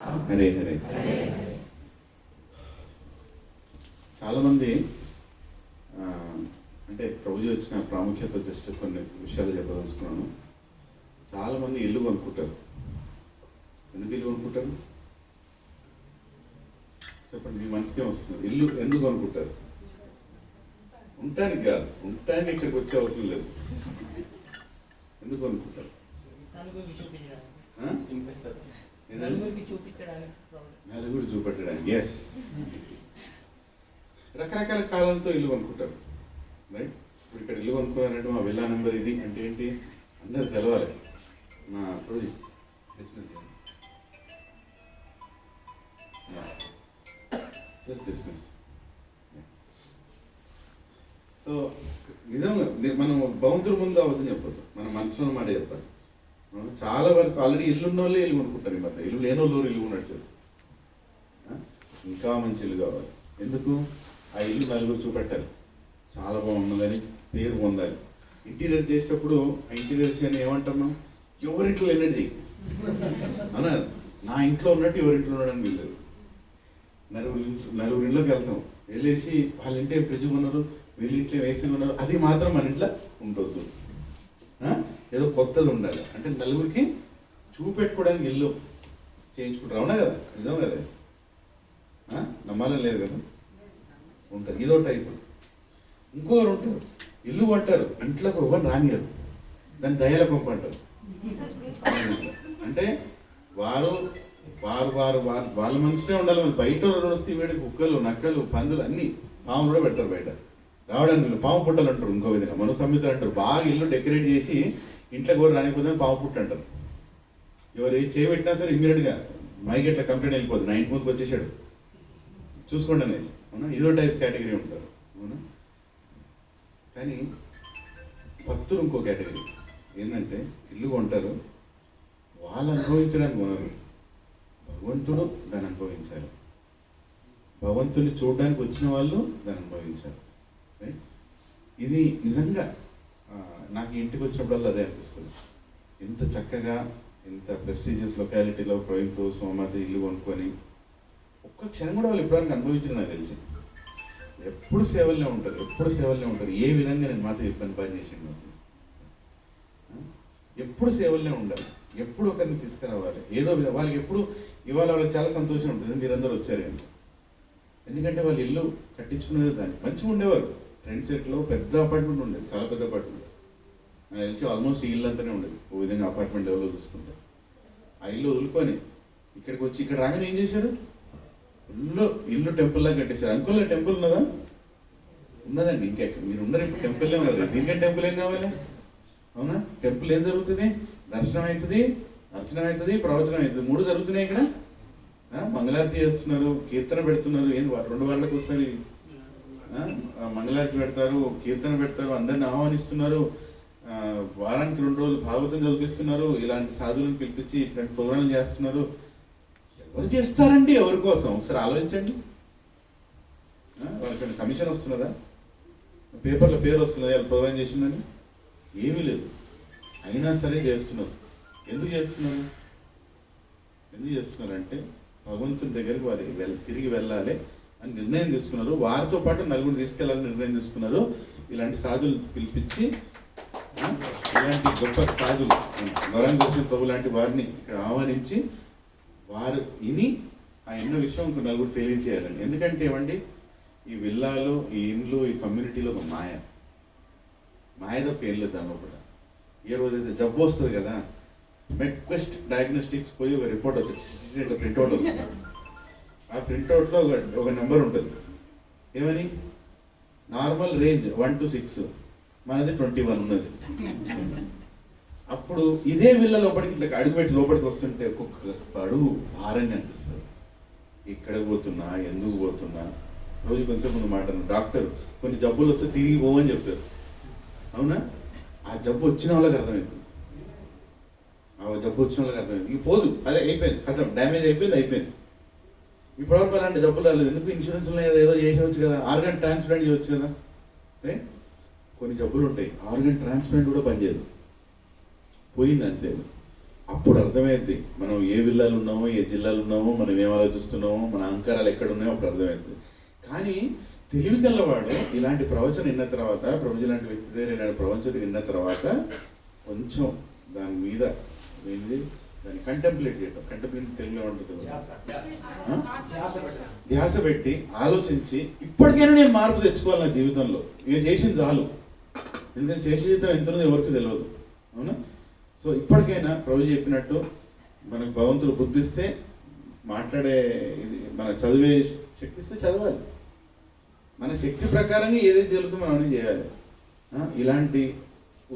హరే హరే. చాలామంది అంటే ప్రభుజీ వచ్చిన ప్రాముఖ్యత జస్ట్ కొన్ని విషయాలు చెప్పదలుచుకున్నాను. చాలామంది ఇల్లు కొనుక్కుంటారు. ఎందుకు ఇల్లు కొనుక్కుంటారు చెప్పండి, మీ మనసుకే వస్తున్నారు. ఇల్లు ఎందుకు కొనుక్కుంటారు? ఉండటానికి కాదు, ఉండటానికి ఇక్కడికి వచ్చే అవసరం లేదు. ఎందుకు కొనుక్కుంటారు? నలుగురు చూపెట్టడానికి. ఎస్, రకరకాల కాలంతో ఇల్లు కొనుక్కుంటారు. రైట్. ఇప్పుడు ఇక్కడ ఇల్లు కొనుక్కున్నారంటే మా విల్లా నెంబర్ ఇది అంటే ఏంటి అందరు తెలవాలి. మా ప్రాజెక్ట్ డిస్మిస్. సో నిజంగా మనం భవంతుల ముందు అవద్దని చెప్పొద్దు, మన మనసులో మాట చెప్పాలి. చాలా వరకు ఆల్రెడీ ఇల్లు ఉన్న వాళ్ళే ఇల్లు కొనుక్కుంటారు. ఈ మధ్య ఇల్లు లేని వాళ్ళు ఇల్లు ఉన్నట్టు. ఇంకా మంచి ఇల్లు కావాలి. ఎందుకు? ఆ ఇల్లు నలుగురు చూపెట్టాలి, చాలా బాగున్నదని పేరు పొందాలి. ఇంటీరియర్ చేసేటప్పుడు ఆ ఇంటీరియర్ అని ఏమంటున్నాం, ఎవరింట్లో లేనట్టు అన్నా. నా ఇంట్లో ఉన్నట్టు ఎవరింట్లో ఉన్నాడని వీళ్ళు నలుగురు ఇంట్లోకి వెళ్తాం. వెళ్ళేసి వాళ్ళ ఇంట్లో ఫ్రిడ్జ్ ఉన్నారు, వీళ్ళ ఇంట్లో ఏసీ ఉన్నారు, అది మాత్రం మన ఇంట్లో ఉండొద్దు. ఏదో కొత్తది ఉండాలి అంటే నలుగురికి చూపెట్టుకోవడానికి ఇల్లు చేయించుకుంటారు. అవునా కదా? నిజం కదా? నమ్మాలని లేదు కదా? ఉంటారు. ఇదో టైపు. ఇంకోరు ఉంటారు, ఇల్లు కొంటారు, ఇంట్లోకి ఎవరు రానియరు, దాన్ని దయాల పంపు అంటారు. అంటే వారు వారు వారు వారు వాళ్ళ మనిషినే ఉండాలి. వాళ్ళు బయట వస్తే వీడికి కుక్కలు, నక్కలు, పందులు అన్ని పాములు కూడా పెట్టారు బయట రావడానికి. పాము పుట్టలు అంటారు. ఇంకో విధంగా మరో సంహితలు అంటారు. బాగా ఇల్లు డెకరేట్ చేసి ఇంట్లోకి ఎవరు రానిపోతే పాము పుట్ట అంటారు. ఎవరు ఏ చేయబెట్టినా సరే ఇమ్మీడియట్గా మైగెట్ల కంప్లైంట్ వెళ్ళిపోదు, నా ఇంటి ముందుకు వచ్చేసాడు చూసుకోండి అనేసి. అవునా? ఇదో టైప్ కేటగిరీ ఉంటారు. అవునా? కానీ భక్తులు ఇంకో కేటగిరీ ఏంటంటే ఇల్లు కొంటారు, వాళ్ళు అనుభవించడానికి కొనరు, భగవంతుడు దాన్ని అనుభవించాలి. భగవంతుని చూడడానికి వచ్చిన వాళ్ళు దాన్ని అనుభవించాలి. రైట్. ఇది నిజంగా నాకు ఇంటికి వచ్చినప్పుడల్లా అదే అనిపిస్తుంది. ఎంత చక్కగా, ఎంత ప్రెస్టీజియస్ లొకాలిటీలో ప్రవీణ్ సోమాది ఇల్లు కొనుక్కొని ఒక్క క్షణం కూడా వాళ్ళు ఎప్పటివరకు అనుభవించిన నాకు తెలిసి. ఎప్పుడు సేవలనే ఉంటారు, ఎప్పుడు సేవలనే ఉంటారు. ఏ విధంగా నేను మాత్రం ఇబ్బంది పని చేసిండు, ఎప్పుడు సేవలనే ఉండాలి, ఎప్పుడు ఒకరిని తీసుకురావాలి ఏదో విధంగా. వాళ్ళకి ఎప్పుడు ఇవాళ వాళ్ళకి చాలా సంతోషం ఉంటుంది మీరందరూ వచ్చారేంటి. ఎందుకంటే వాళ్ళు ఇల్లు కట్టించుకునేది దాన్ని మంచిగా ఉండేవారు. ఫ్రంట్ సెట్లో పెద్ద అపార్ట్మెంట్ ఉండేది, చాలా పెద్ద అపార్ట్మెంట్. నాకు తెలిసి ఆల్మోస్ట్ ఈ ఇల్లు అంతానే ఉండేది ఓ విధంగా అపార్ట్మెంట్ లెవెల్లో చూసుకుంటే. ఆ ఇల్లు వదులుకొని ఇక్కడికి వచ్చి ఇక్కడ రాగానే ఏం చేశారు, ఇల్లు టెంపుల్లా కట్టేశారు. అంకుల్లో టెంపుల్ ఉన్నదా? ఉన్నదండి. ఇంకెక్కడ మీరు ఉండరు, ఇప్పుడు టెంపుల్లే ఉన్నారు. దీనికంటే టెంపుల్ ఏం కావాలి? అవునా? టెంపుల్ ఏం జరుగుతుంది? దర్శనం అవుతుంది, అర్చన అవుతుంది, ప్రవచనం అవుతుంది. 3 జరుగుతున్నాయి ఇక్కడ. మంగళారతి చేస్తున్నారు, కీర్తన పెడుతున్నారు. ఏంది 2 వారాలకు ఒకసారి మంగళారతి పెడతారు, కీర్తన పెడతారు, అందరిని ఆహ్వానిస్తున్నారు. వారానికి 2 రోజులు భాగవతం చదివిస్తున్నారు. ఇలాంటి సాధువులను పిలిపించి ఇట్లాంటి ప్రోగ్రాంలు చేస్తున్నారు. ఎవరు చేస్తారండి? ఎవరి కోసం? ఒకసారి ఆలోచించండి. వాళ్ళకి కమిషన్ వస్తున్నదా? పేపర్లో పేరు వస్తున్నది వాళ్ళు ప్రోగ్రాం చేసిందని? ఏమీ లేదు. అయినా సరే చేస్తున్నారు. ఎందుకు చేస్తున్నారు? ఎందుకు చేస్తున్నారంటే భగవంతుడి దగ్గరికి వారు తిరిగి వెళ్ళాలి అని నిర్ణయం తీసుకున్నారు. వారితో పాటు నలుగురు తీసుకెళ్లాలని నిర్ణయం తీసుకున్నారు. ఇలాంటి సాధువులు పిలిపించి, ఇలాంటి గొప్ప సాధువులు గౌరంగోసిన ప్రభు లాంటి వారిని ఇక్కడ ఆహ్వానించి వారు ఆ ఎన్నో విషయం ఇంకో నలుగురు తెలియజేయాలని. ఎందుకంటే ఏమండి, ఈ విల్లాలు, ఈ ఇండ్లు, ఈ కమ్యూనిటీలో ఒక మాయ తప్ప ఏం లేదు. దానిలో కూడా ఏ రోజైతే జబ్బు వస్తుంది కదా, మెడ్క్వెస్ట్ డయాగ్నోస్టిక్స్ పోయి ఒక రిపోర్ట్ వచ్చేసి ప్రింట్అవుట్ వస్తుంది. ఆ ప్రింట్అవుట్లో ఒక నెంబర్ ఉంటుంది. ఏమని? నార్మల్ రేంజ్ 1 to 6, మనది 21 ఉన్నది. అప్పుడు ఇదే వీళ్ళ లోపలికి ఇట్లా అడుగుపెట్టి లోపలికి వస్తుంటే ఒక్కొక్క అడుగు భారంగా అనిపిస్తుంది. ఇక్కడ పోతున్నా, ఎందుకు పోతున్నా? రోజు కొంచెం ముందు మాట డాక్టర్ కొన్ని జబ్బులు వస్తే తిరిగి పోవని చెప్పారు. అవునా? ఆ జబ్బు వచ్చిన వాళ్ళకి అర్థమైంది, ఇంక పోదు, అదే అయిపోయింది, కథ డ్యామేజ్ అయిపోయింది. ఇప్పటివరకు అలాంటి జబ్బులు రాలేదు. ఎందుకు? ఇన్సూరెన్స్ ఏదో చేసేవచ్చు కదా, ఆర్గన్ ట్రాన్స్ప్లాంట్ చేయవచ్చు కదా. కొన్ని జబ్బులు ఉంటాయి, ఆర్గన్ ట్రాన్స్ప్లాంట్ కూడా పనిచేయదు, పోయింది అంతే. అప్పుడు అర్థమైంది మనం ఏ విల్లాలు ఉన్నామో, ఏ జిల్లాలు ఉన్నామో, మనం ఏం ఆలోచిస్తున్నామో, మన అహంకారాలు ఎక్కడ ఉన్నాయో అప్పుడు అర్థమైంది. కానీ తెలివి కల్లవాడు ఇలాంటి ప్రవచన విన్న తర్వాత, ప్రభుజీ లాంటి వ్యక్తి దగ్గర ఇలాంటి ప్రవచన విన్న తర్వాత కొంచెం దాని మీద ఏంది దాన్ని కంటెంప్లేట్ చేయటం, కంటెంప్లేట్ తెలుగులో ఉంటుంది, ధ్యాస పెట్టి ఆలోచించి ఇప్పటికైనా నేను మార్పు తెచ్చుకోవాలి నా జీవితంలో, ఇక చేసింది చాలు. ఎందుకంటే చేసే జీవితం ఎంత ఉన్నదో ఎవరికి తెలియదు, అవునా? సో ఇప్పటికైనా ప్రభు చెప్పినట్టు మనకు భగవంతుడు బుద్ధిస్తే మాట్లాడే ఇది, మన చదివే శక్తి ఇస్తే చదవాలి, మన శక్తి ప్రకారంగా ఏదైతే జరుగుతుందో మనం అన్నీ చేయాలి. ఇలాంటి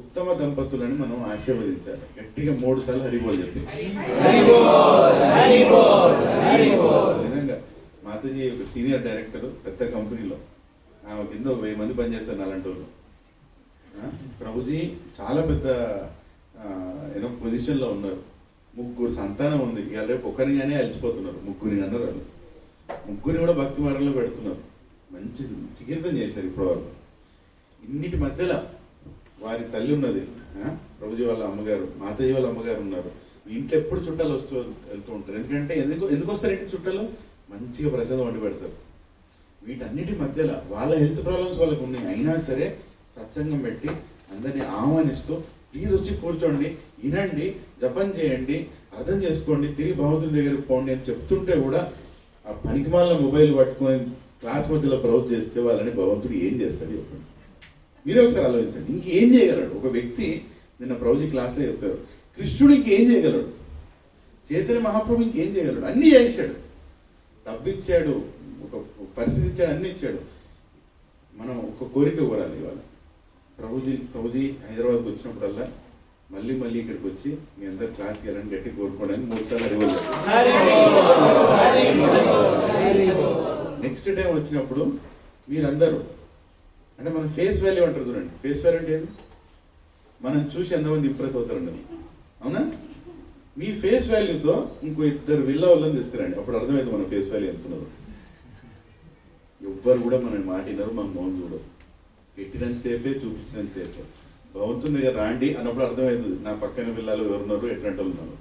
ఉత్తమ దంపతులను మనం ఆశీర్వదించాలి. గట్టిగా 3 సార్లు హరిబోల్ చెప్పి, నిజంగా మాతాజీ ఒక సీనియర్ డైరెక్టర్ పెద్ద కంపెనీలో, ఆమె కింద 1000 మంది పనిచేస్తారు అలాంటి వాళ్ళు. ప్రభుజీ చాలా పెద్ద పొజిషన్లో ఉన్నారు, 3 సంతానం ఉంది, ఇవాళ రేపు ఒకరిగానే అలసిపోతున్నారు, 3 అన్నారు. వాళ్ళు 3 కూడా భక్తి మార్గంలో పెడుతున్నారు, మంచి చికిత్సం చేశారు. ఇప్పుడు వాళ్ళు ఇన్నిటి మధ్యలో వారి తల్లి ఉన్నది, ప్రభుజీ వాళ్ళ అమ్మగారు, మాతాజీ వాళ్ళ అమ్మగారు ఉన్నారు. ఇంట్లో ఎప్పుడు చుట్టాలు వెళ్తూ ఉంటారు. ఎందుకంటే ఎందుకు వస్తారు ఇంటి చుట్టాలు? మంచిగా ప్రసాదం వండి పెడతారు. వీటన్నిటి మధ్యలో వాళ్ళ హెల్త్ ప్రాబ్లమ్స్ వాళ్ళకు ఉన్నాయి, అయినా సరే సత్సంగం పెట్టి అందరినీ ఆహ్వానిస్తూ ప్లీజ్ వచ్చి కూర్చోండి, వినండి, జపం చేయండి, అర్థం చేసుకోండి, తిరిగి భగవంతుడి దగ్గరికి పోండి అని చెప్తుంటే కూడా ఆ పనికిమాల మొబైల్ పట్టుకొని క్లాస్ మధ్యలో బ్రౌజ్ చేస్తే వాళ్ళని భగవంతుడు ఏం చేస్తాడు చెప్పండి? మీరే ఒకసారి ఆలోచించండి. ఇంకేం చేయగలడు ఒక వ్యక్తి? నిన్న ప్రభుజీ క్లాస్లో చెప్పారు, కృష్ణుడు ఇంకేం చేయగలడు? చైతన్య మహాప్రభు ఇంకేం చేయగలడు? అన్నీ చేశాడు, డబ్బు ఇచ్చాడు, ఒక పరిస్థితి ఇచ్చాడు, అన్నీ ఇచ్చాడు. మనం ఒక కోరిక కోరాలి ఇవాళ. ప్రభుజీ హైదరాబాద్కి వచ్చినప్పుడల్లా మళ్ళీ ఇక్కడికి వచ్చి మీ అందరు క్లాస్కి వెళ్ళని గట్టి కోరుకోవడానికి 3 సార్లు అడిగారు. నెక్స్ట్ టైం వచ్చినప్పుడు మీరందరూ అంటే మన ఫేస్ వాల్యూ అంటారు చూడండి. ఫేస్ వాల్యూ అంటే ఏంటి? మనం చూసి ఎంతమంది ఇంప్రెస్ అవుతారండి, అవునా? మీ ఫేస్ వాల్యూతో ఇంకో 2 విల్లా వాళ్ళని తీసుకురండి, అప్పుడు అర్థమైంది మన ఫేస్ వాల్యూ ఎంత ఉన్నదో. ఎవ్వరు కూడా మన మాట వినరు, మన మౌన్ చూడరు. పెట్టినంతసేపే చూపించినంతసేపే భగవంతుని దగ్గర రాండి అన్నప్పుడు అర్థమవుతుంది నా పక్కన పిల్లలు ఎవరున్నారు, ఎట్లాంటి వాళ్ళు ఉన్నారు.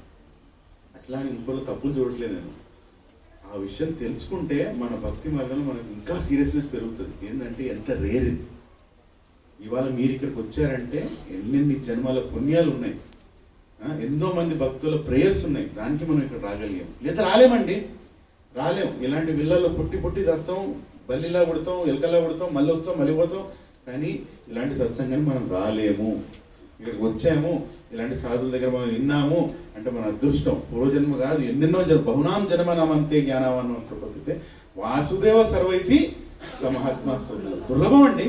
అట్లా ఇంకోళ్ళు తప్పులు చూడట్లేదు నేను. ఆ విషయం తెలుసుకుంటే మన భక్తి మార్గంలో మనకు ఇంకా సీరియస్నెస్ పెరుగుతుంది. ఏంటంటే ఎంత రేర్ ఇది. ఇవాళ మీరు ఇక్కడికి వచ్చారంటే ఎన్నెన్ని జన్మాల పుణ్యాలు ఉన్నాయి, ఎంతో మంది భక్తుల ప్రేయర్స్ ఉన్నాయి, దానికి మనం ఇక్కడ రాగలిగాం. లేదా రాలేమండి, రాలేం. ఇలాంటి విల్లాల్లో పుట్టి చేస్తాం, బల్లిలా పుడతాం, ఎలకల్లా పుడతాం, మళ్ళీ వస్తాం, మళ్ళీ పోతాం. కానీ ఇలాంటి సత్సంగాన్ని మనం రాలేము. ఇక్కడికి వచ్చాము, ఇలాంటి సాధువుల దగ్గర మనం విన్నాము అంటే మన అదృష్టం. పూర్వజన్మ కాదు, ఎన్నెన్నో బహునాం జన్మనామంతే జ్ఞానావనం ప్రపత్తితే వాసుదేవ సర్వైసి మహాత్మా దుర్లభం అండి.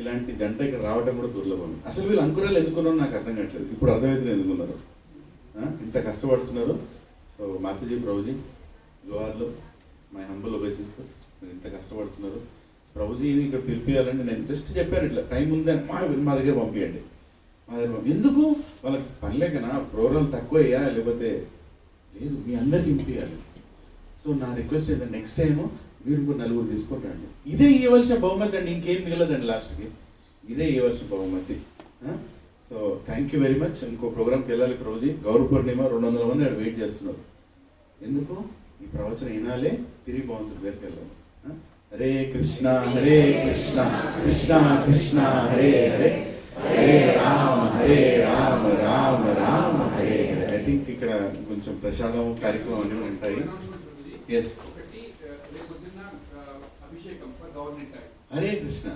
ఇలాంటి జంట ఇక్కడ రావడం కూడా దుర్లభం. అసలు వీళ్ళు అంకురాలు ఎందుకున్నారో నాకు అర్థం కావట్లేదు. ఇప్పుడు అర్థమవుతుంది ఎందుకున్నారు, ఇంత కష్టపడుతున్నారు. So Mataji, Prabhuji, Joharlu, my humble ఒబేసిన్సెస్. మీరు ఇంత కష్టపడుతున్నారు. ప్రభుజీని ఇక్కడ పిలిపియాలంటే నేను జస్ట్ చెప్పాను, ఇట్లా టైం ఉందని మా దగ్గర పంపించండి, మా దగ్గర ఎందుకు? వాళ్ళకి పని లేకనా, ప్రోగ్రాం తక్కువయ్యా, లేకపోతే లేదు, మీ అందరికి పంపించాలి. సో నా రిక్వెస్ట్ ఏంటంటే నెక్స్ట్ టైము మీరు ఇంకో 4 తీసుకుంటాండి. ఇదే ఇవ్వాల్సిన బహుమతి అండి, ఇంకేం మిగలదండి. లాస్ట్కి ఇదే ఇవ్వాల్సిన బహుమతి. So thank you very much. ఇంకో ప్రోగ్రామ్కి వెళ్ళాలి ప్రభుజీ. గౌరవ పూర్ణిమ 200 మంది అక్కడ వెయిట్ చేస్తున్నారు. ఎందుకు? ఈ ప్రవచనం వినాలే, తిరిగి భగవంతుడి దగ్గరికి వెళ్ళాలి. హరే కృష్ణ కృష్ణ కృష్ణ హరే హరే, హరే రామ రామ రామ హరే హరే. ఐ థింక్ ఇక్కడ కొంచెం ప్రసాదం కార్యక్రమం అన్నీ ఉంటాయి. ఎస్, హరే కృష్ణ.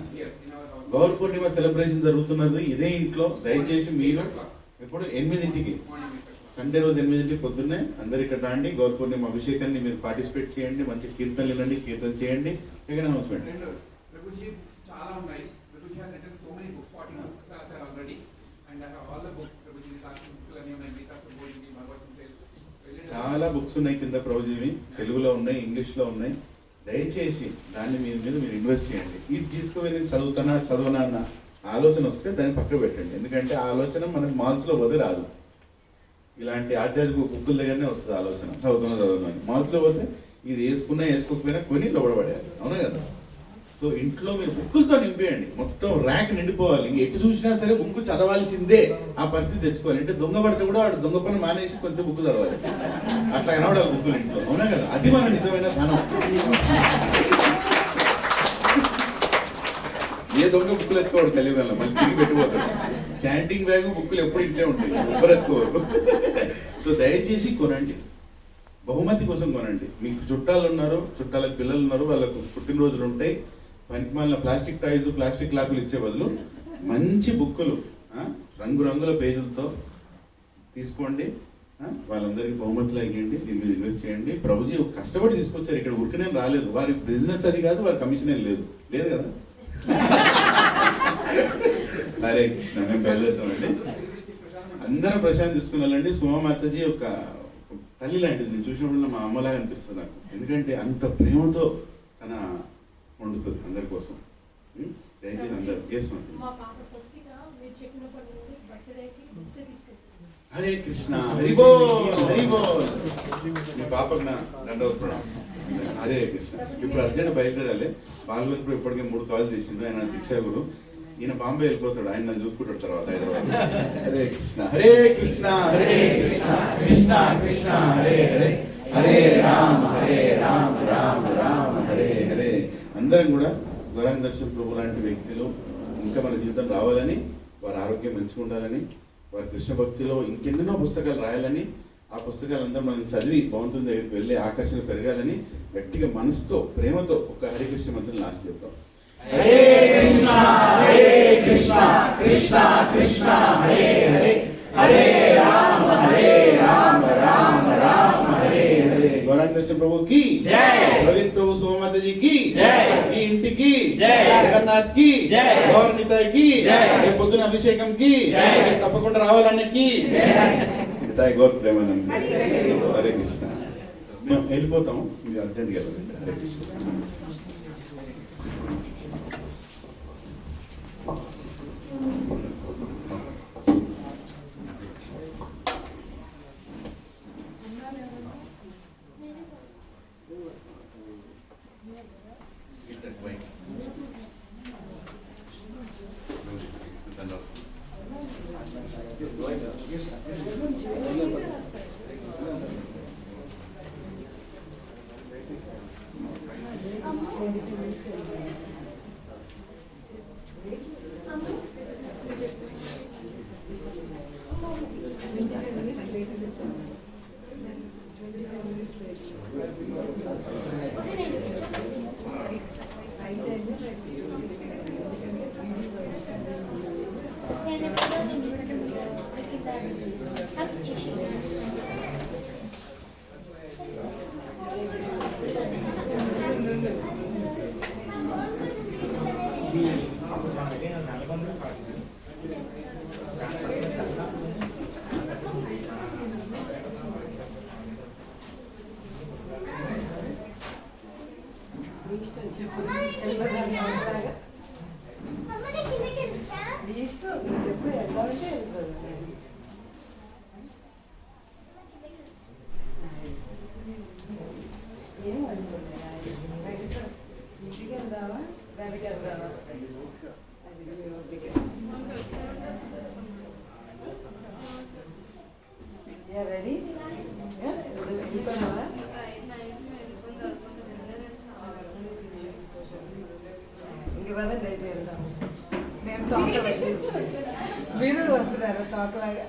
గౌర పూర్ణిమ సెలబ్రేషన్ జరుగుతున్నది ఇదే ఇంట్లో. దయచేసి మీరు ఎప్పుడు 8ంటికి, సండే రోజు 8ంటికి పొద్దున్నే అందరు ఇక్కడ రండి. గౌర పూర్ణిమ అభిషేకాన్ని మీరు పార్టిసిపేట్ చేయండి, మంచి కీర్తనలు వినండి, కీర్తన చేయండి. సెకండ్ అనౌన్స్మెంట్, చాలా బుక్స్ ఉన్నాయి కింద ప్రభుజీవి, తెలుగులో ఉన్నాయి, ఇంగ్లీష్లో ఉన్నాయి. దయచేసి దాన్ని మీరు ఇన్వెస్ట్ చేయండి. ఇది తీసుకుని నేను చదవనా అన్న ఆలోచన వస్తే దాన్ని పక్క పెట్టండి. ఎందుకంటే ఆ ఆలోచన మనకి మాల్స్లో పోతే రాదు. ఇలాంటి ఆధ్యాత్మిక బుక్కుల దగ్గరనే వస్తుంది ఆలోచన, చదువుతున్నా. మాల్స్లో పోతే ఇది వేసుకోకపోయినా కొని లోపడబడేయాలి, అవునా కదా? సో ఇంట్లో మీరు బుక్కులతో నింపేయండి, మొత్తం ర్యాక్ నిండిపోవాలి. ఎటు చూసినా సరే బుక్ చదవాల్సిందే ఆ పరిస్థితి తెచ్చుకోవాలి. అంటే దొంగ పడితే కూడా వాడు దొంగ పని మానేసి కొంచెం బుక్ చదవాలి, అట్లా కనబడాలి బుక్కులు ఇంట్లో. అవునా కదా? అది మన నిజమైన ధనం. ఏ దొంగ బుక్కులు ఎత్తుకోవడు కలియుగంలో, మళ్ళీ తిరిగి పెట్టిపోతాడు. చాంటింగ్ బ్యాగ్ బుక్కులు ఎప్పుడు ఇంట్లో ఉంటాయి, ఎవ్వరు ఎత్తుకోరు. సో దయచేసి కొనండి, బహుమతి కోసం కొనండి. మీకు చుట్టాలు ఉన్నారు, చుట్టాలకు పిల్లలు ఉన్నారు, వాళ్ళకు పుట్టినరోజులు ఉంటాయి. పనికిమాలిన ప్లాస్టిక్ టాయ్స్, ప్లాస్టిక్ లాకులు ఇచ్చే బదులు మంచి బుక్కులు రంగురంగుల పేజీలతో తీసుకోండి. వాళ్ళందరికీ బహుమతులు అయ్యండి, దీని మీద ఇన్వెస్ట్ చేయండి. ప్రభుజీ కష్టపడి తీసుకొచ్చారు, ఇక్కడ ఊరికనే రాలేదు. వారి బిజినెస్ అది కాదు, వారి కమిషన్ ఏం లేదు కదా. హరే కృష్ణ. మేము బయలుదేరుతామండి. అందరూ ప్రశాంత్ తీసుకుని వెళ్ళండి. సుమామాతాజీ ఒక తల్లి లాంటిది, నేను చూసినప్పుడు మా అమ్మలాగా అనిపిస్తుంది నాకు. ఎందుకంటే అంత ప్రేమతో తన వండుతుంది అందరి కోసం. దయచేసి అందరు హరే కృష్ణ. హరిబో హరిబో. మీ పాపకు నా దండవత్పడం. హరే కృష్ణ. ఇప్పుడు అర్జెంట్ బయలుదేరాలి. బాలగోత్రుడు ఇప్పటికే 3 కాల్స్ చేసిండు. ఆయన శిక్షకుడు, ఈయన బాంబే వెళ్ళిపోతాడు, ఆయన నన్ను చూసుకుంటాడు తర్వాత హైదరాబాద్. హరే కృష్ణ. హరే కృష్ణ. హరే కృష్ణ కృష్ణ కృష్ణ హరే హరే, హరే రామ రామ రామ హరే హరే. అందరం కూడా గౌరాంగ దర్శన్ ప్రభు లాంటి వ్యక్తులు ఇంకా మన జీవితం రావాలని, వారి ఆరోగ్యం మంచిగా ఉండాలని, వారి కృష్ణ భక్తిలో ఇంకెన్నెన్నో పుస్తకాలు రాయాలని, ఆ పుస్తకాలంతా మనం చదివి భగవంతుని దగ్గరికి వెళ్ళే ఆకర్షణ పెరగాలని గట్టిగా మనసుతో ప్రేమతో ఒక హరే కృష్ణ మంత్రం లాస్ట్ చెప్తాం. హరే కృష్ణ కృష్ణ కృష్ణ హరే హరే, హరే రామ రామ రామ హరే హరే. గౌరాంగ దర్శన్ ప్రభుకి జై, ప్రవీణ్ ప్రభు సోమాతాజీ కి జై, ఈ ఇంటికి జై, జగన్నాథ్ కి జై, గౌరనితాయ్ కి జై, రేపు పొద్దున అభిషేకం కి జై, తప్పకుండా రావాలన్నకి జై, గౌర్ ప్రేమానంద. హరే కృష్ణ. మేము వెళ్ళిపోతాము, మీరు అర్జెంట్గా వెళ్ళండి. హరే కృష్ణ. మీరు వస్తున్నారు తోకలాగా.